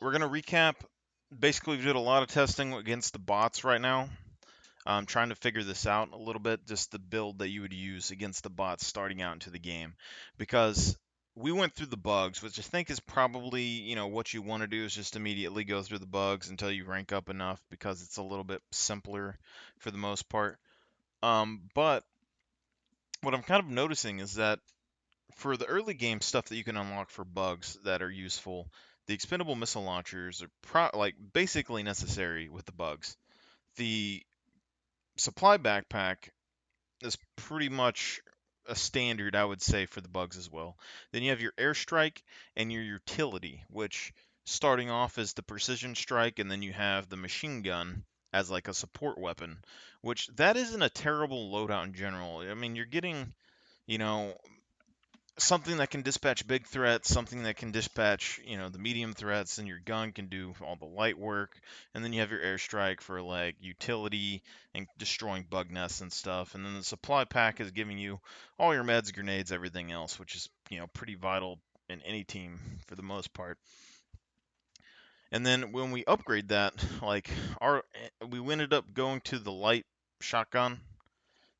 we're going to recap. Basically, we did a lot of testing against the bots right now. I'm trying to figure this out a little bit, just the build that you would use against the bots starting out into the game. Because we went through the bugs, which I think is probably, what you want to do is just immediately go through the bugs until you rank up enough because it's a little bit simpler for the most part. But what I'm kind of noticing is that for the early game stuff that you can unlock for bugs that are useful, the expendable missile launchers are like basically necessary with the bugs. The supply backpack is pretty much a standard, I would say, for the bugs as well. Then you have your airstrike and your utility, which starting off is the precision strike, and then you have the machine gun as like a support weapon, which that isn't a terrible loadout in general. I mean, you're getting, you know, something that can dispatch big threats, something that can dispatch, the medium threats, and your gun can do all the light work. And then you have your airstrike for like utility and destroying bug nests and stuff. And then the supply pack is giving you all your meds, grenades, everything else, which is, pretty vital in any team for the most part. And then when we upgrade that, like we ended up going to the light shotgun.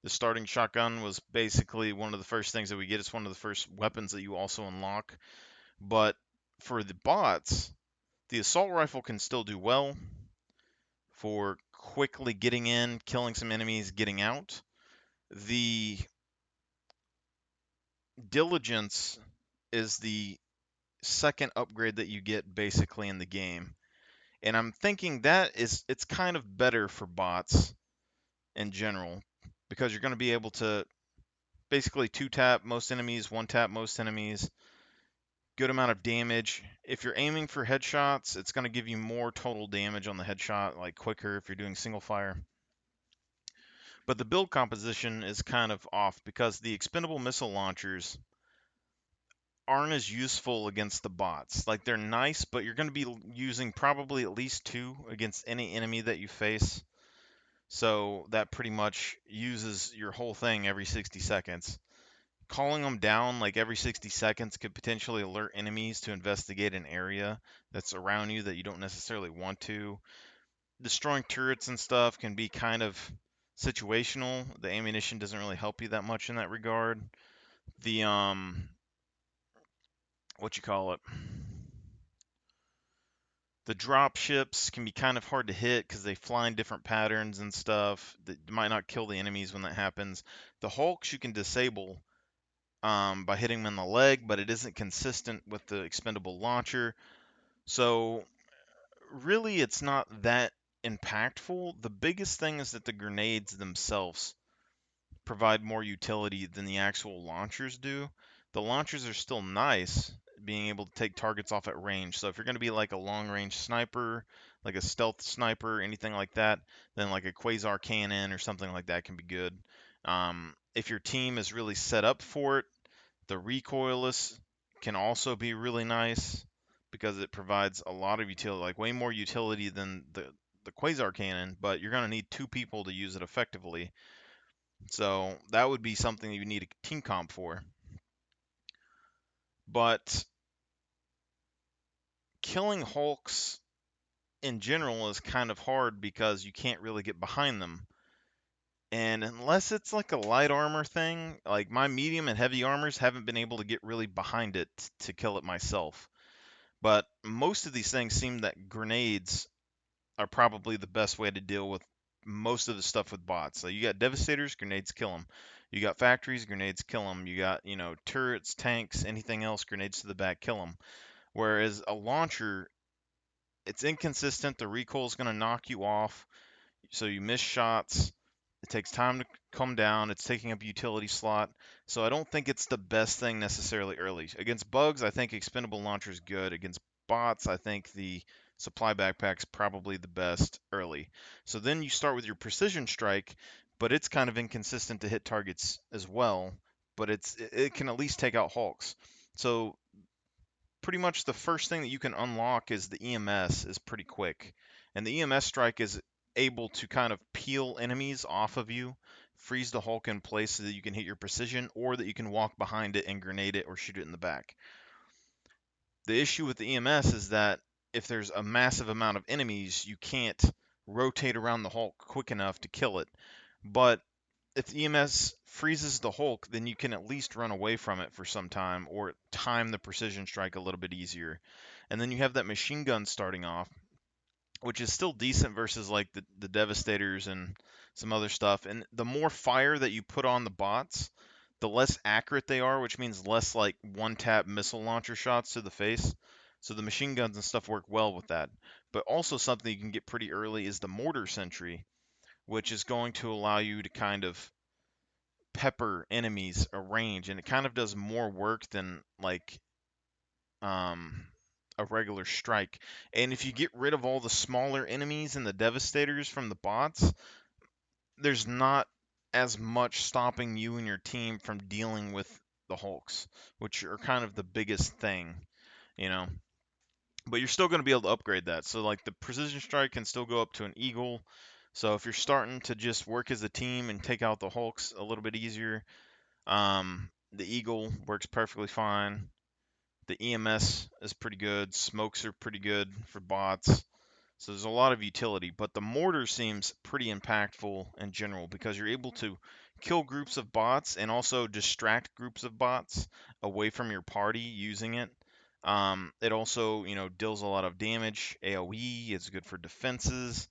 The starting shotgun was basically one of the first things that we get. It's one of the first weapons that you also unlock. But for the bots, the assault rifle can still do well for quickly getting in, killing some enemies, getting out. The diligence is the second upgrade that you get basically in the game. And I'm thinking it's kind of better for bots in general because you're going to be able to basically two tap most enemies, one tap most enemies, good amount of damage. If you're aiming for headshots, it's going to give you more total damage on the headshot, like quicker if you're doing single fire. But the build composition is kind of off because the expendable missile launchers aren't as useful against the bots. Like they're nice, but you're going to be using probably at least two against any enemy that you face. So that pretty much uses your whole thing every 60 seconds. Calling them down like every 60 seconds could potentially alert enemies to investigate an area that's around you that you don't necessarily want to. Destroying turrets and stuff can be kind of situational. The ammunition doesn't really help you that much in that regard. The what you call it? The drop ships can be kind of hard to hit because they fly in different patterns and stuff. That might not kill the enemies when that happens. The hulks you can disable by hitting them in the leg, but it isn't consistent with the expendable launcher. So really, it's not that impactful. The biggest thing is that the grenades themselves provide more utility than the actual launchers do. The launchers are still nice, being able to take targets off at range. So if you're going to be like a long range sniper, like a stealth sniper, anything like that, then like a quasar cannon or something like that can be good. If your team is really set up for it, the recoilless can also be really nice because it provides a lot of utility, like way more utility than the quasar cannon, but you're going to need two people to use it effectively. So that would be something you need a team comp for. But killing hulks in general is kind of hard because you can't really get behind them. And unless it's like a light armor thing, like my medium and heavy armors haven't been able to get really behind it to kill it myself. But most of these things seem that grenades are probably the best way to deal with most of the stuff with bots. So you got devastators, grenades kill them. You got factories, grenades kill them. You got, turrets, tanks, anything else, grenades to the back kill them. Whereas a launcher, it's inconsistent. The recoil is going to knock you off, so you miss shots. It takes time to come down. It's taking up a utility slot. So I don't think it's the best thing necessarily early. Against bugs, I think expendable launcher is good. Against bots, I think the supply backpack's probably the best early. So then you start with your precision strike, but it's kind of inconsistent to hit targets as well. But it can at least take out hulks. So pretty much the first thing that you can unlock is the EMS is pretty quick. And the EMS strike is able to kind of peel enemies off of you, freeze the Hulk in place so that you can hit your precision, or that you can walk behind it and grenade it or shoot it in the back. The issue with the EMS is that if there's a massive amount of enemies, you can't rotate around the Hulk quick enough to kill it. But if EMS freezes the Hulk, then you can at least run away from it for some time or time the precision strike a little bit easier. And then you have that machine gun starting off, which is still decent versus like the Devastators and some other stuff. And the more fire that you put on the bots, the less accurate they are, which means less like one tap missile launcher shots to the face. So the machine guns and stuff work well with that. But also something you can get pretty early is the mortar sentry, which is going to allow you to kind of pepper enemies a range, and it kind of does more work than like um, a regular strike. And if you get rid of all the smaller enemies and the devastators from the bots, there's not as much stopping you and your team from dealing with the Hulks, which are kind of the biggest thing, you know. But you're still going to be able to upgrade that. So like the precision strike can still go up to an eagle. So if you're starting to just work as a team and take out the Hulks a little bit easier, the eagle works perfectly fine. The EMS is pretty good. Smokes are pretty good for bots. So there's a lot of utility, but the mortar seems pretty impactful in general because you're able to kill groups of bots and also distract groups of bots away from your party using it. It also, deals a lot of damage. AoE, it's good for defenses.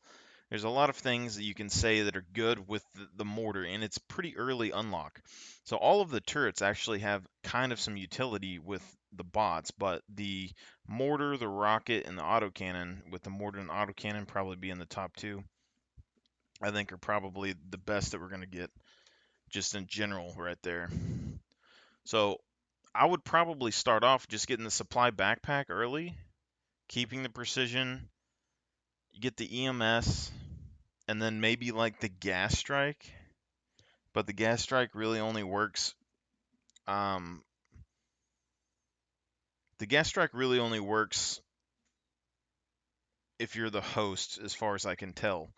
There's a lot of things that you can say that are good with the mortar, and it's pretty early unlock. So all of the turrets actually have kind of some utility with the bots, but the mortar, the rocket, and the autocannon, with the mortar and autocannon probably being the top two, I think are probably the best that we're going to get just in general right there. So I would probably start off just getting the supply backpack early, keeping the precision, you get the EMS, and then maybe like the gas strike. But the gas strike really only works. Um, the gas strike really only works if you're the host, as far as I can tell.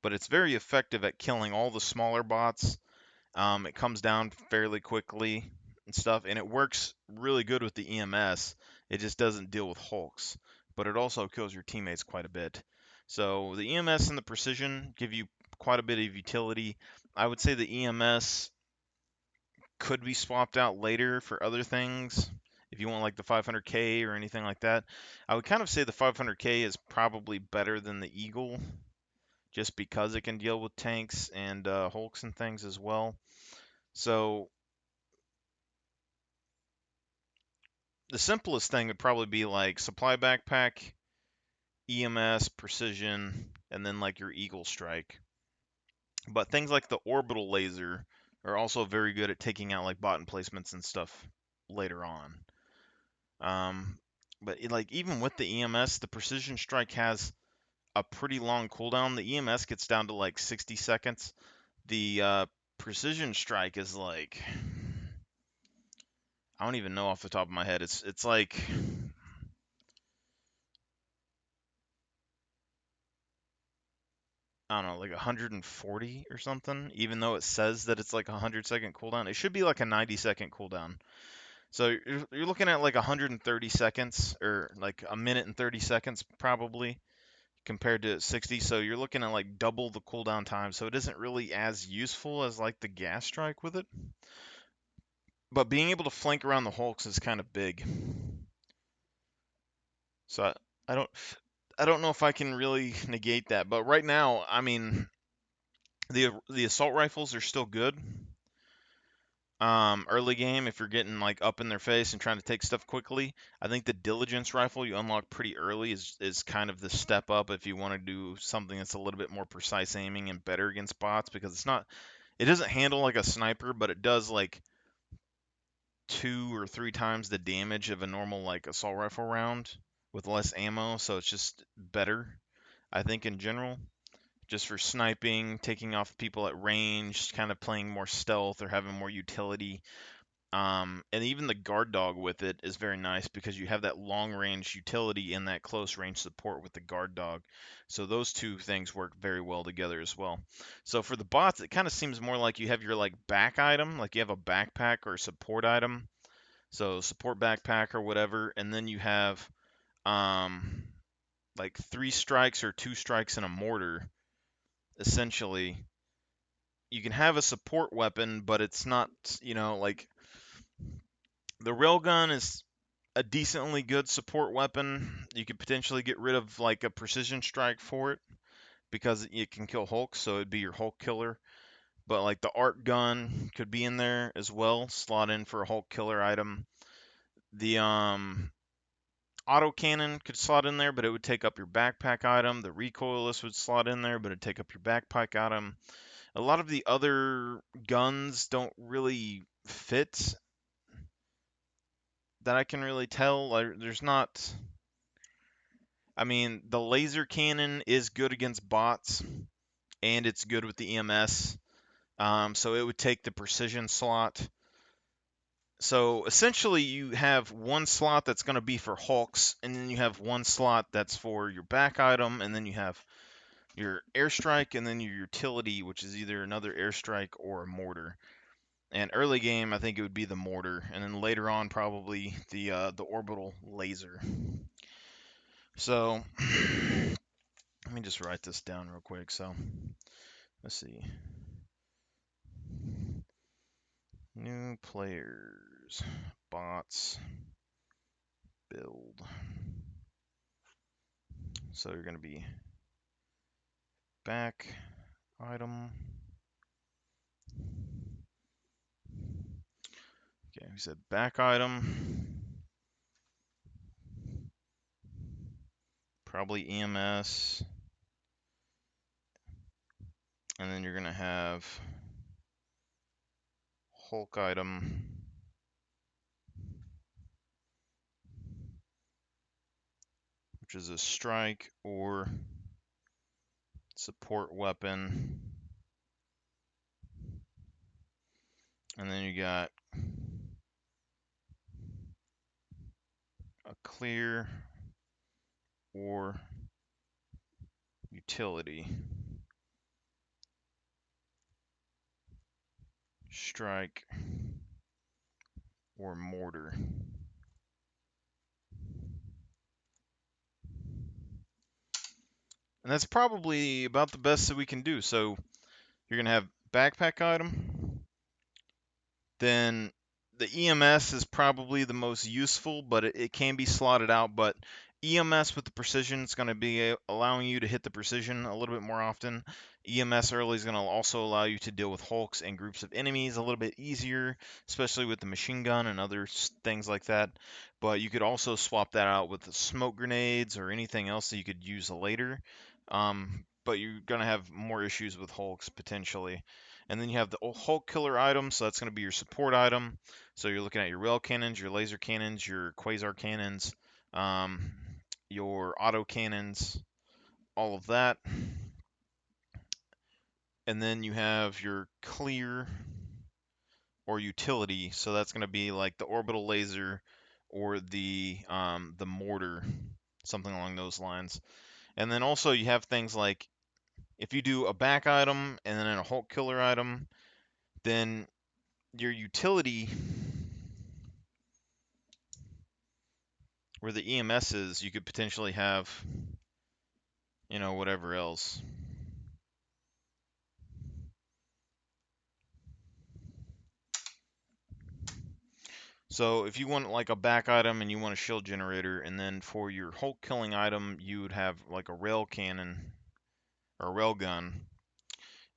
But it's very effective at killing all the smaller bots. It comes down fairly quickly and stuff, and it works really good with the EMS. It just doesn't deal with Hulks, but it also kills your teammates quite a bit. So the EMS and the precision give you quite a bit of utility. I would say the EMS could be swapped out later for other things. If you want like the 500k or anything like that, I would kind of say the 500k is probably better than the Eagle, just because it can deal with tanks and Hulks and things as well. So the simplest thing would probably be like supply backpack, EMS, precision, and then like your Eagle strike. But things like the orbital laser are also very good at taking out like bot emplacements and stuff later on. But like even with the EMS, the precision strike has a pretty long cooldown. The EMS gets down to like 60 seconds. The precision strike is like, I don't even know off the top of my head. It's like, I don't know, like 140 or something. Even though it says that it's like a 100-second cooldown, it should be like a 90-second cooldown. So you're looking at like 130 seconds or like a minute and 30 seconds probably compared to 60. So you're looking at like double the cooldown time. So it isn't really as useful as like the gas strike with it. But being able to flank around the Hulks is kind of big. So I don't I don't know if I can really negate that. But right now, I mean, the assault rifles are still good. Early game, if you're getting like up in their face and trying to take stuff quickly, I think the diligence rifle you unlock pretty early is kind of the step up if you want to do something that's a little bit more precise aiming and better against bots, because it doesn't handle like a sniper, but it does like 2 or 3 times the damage of a normal like assault rifle round with less ammo, so it's just better, I think, in general, just for sniping, taking off people at range, kind of playing more stealth or having more utility. And even the guard dog with it is very nice because you have that long range utility and that close range support with the guard dog. So those two things work very well together as well. So for the bots, it kind of seems more like you have your like back item, like you have a backpack or a support item. So support backpack or whatever, and then you have um like 3 strikes or 2 strikes in a mortar, essentially, you can have a support weapon, but it's not, like the railgun is a decently good support weapon. You could potentially get rid of like a precision strike for it because it can kill Hulk, so it'd be your Hulk killer. But like the art gun could be in there as well, slot in for a Hulk killer item. The auto cannon could slot in there, but it would take up your backpack item. The recoilless would slot in there, but it'd take up your backpack item. A lot of the other guns don't really fit that I can really tell. Like, there's not. I mean, the laser cannon is good against bots, and it's good with the EMS. So it would take the precision slot. So essentially, you have one slot that's going to be for Hulks, and then you have one slot that's for your back item, and then you have your airstrike, and then your utility, which is either another airstrike or a mortar. And early game, I think it would be the mortar, and then later on, probably the orbital laser. So let me just write this down real quick. So let's see. New players, bots, build. So you're going to be back item. Okay, we said back item. Probably EMS. And then you're going to have Hulk item. Which is a strike or support weapon. And then you got a clear or utility. Strike or mortar. And that's probably about the best that we can do. So you're going to have backpack item. Then the EMS is probably the most useful, but it can be slotted out. But EMS with the precision is going to be allowing you to hit the precision a little bit more often. EMS early is going to also allow you to deal with Hulks and groups of enemies a little bit easier, especially with the machine gun and other things like that. But you could also swap that out with the smoke grenades or anything else that you could use later. But you're going to have more issues with Hulks potentially. And then you have the Hulk killer item, so that's going to be your support item. So you're looking at your rail cannons, your laser cannons, your quasar cannons, um, your auto cannons, all of that. And then you have your clear or utility, so that's going to be like the orbital laser or the mortar, something along those lines. And then also you have things like if you do a back item and then a Hulk killer item, then your utility where the EMS is, you could potentially have, whatever else. So if you want like a back item and you want a shield generator, and then for your Hulk killing item, you would have like a rail cannon or a rail gun.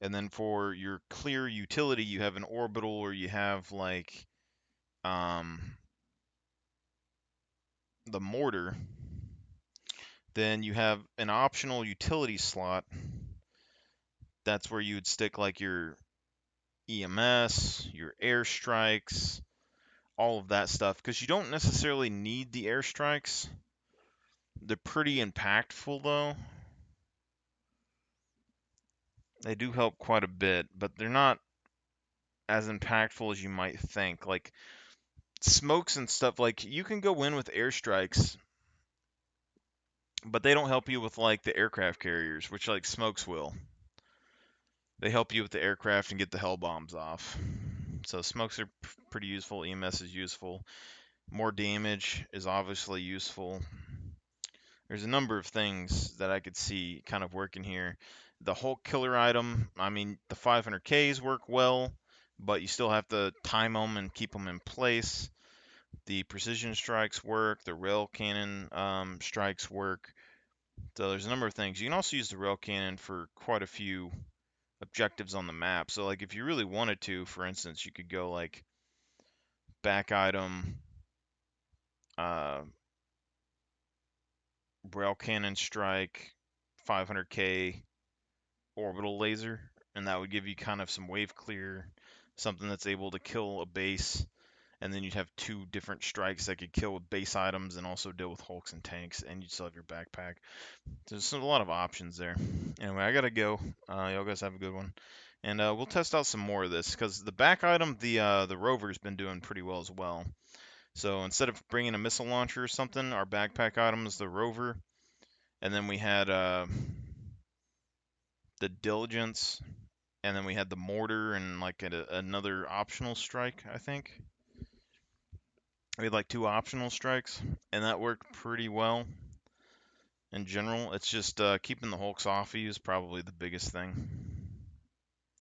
And then for your clear utility, you have an orbital or you have like the mortar. Then you have an optional utility slot. That's where you would stick like your EMS, your airstrikes, all of that stuff, because you don't necessarily need the airstrikes. They're pretty impactful though. They do help quite a bit, but they're not as impactful as you might think. Like smokes and stuff, like you can go in with airstrikes, but they don't help you with like the aircraft carriers, which like smokes will. They help you with the aircraft and get the hell bombs off. So smokes are pretty useful. EMS is useful. More damage is obviously useful. there's a number of things that I could see kind of working here. The Hulk killer item, I mean, the 500Ks work well, but you still have to time them and keep them in place. The precision strikes work, the rail cannon strikes work. So there's a number of things. You can also use the rail cannon for quite a few objectives on the map. So like if you really wanted to, for instance, you could go like back item, uh, rail cannon strike, 500K orbital laser, and that would give you kind of some wave clear, something that's able to kill a base, and then you'd have two different strikes that could kill with base items and also deal with hulks and tanks, and you'd still have your backpack. There's a lot of options there. Anyway, I gotta go. Y'all guys have a good one, and we'll test out some more of this because the back item, the rover's been doing pretty well as well. So instead of bringing a missile launcher or something, our backpack item is the rover, and then we had the diligence, and then we had the mortar and like another optional strike. I think we had like two optional strikes, and that worked pretty well. In general, it's just keeping the hulks off you is probably the biggest thing.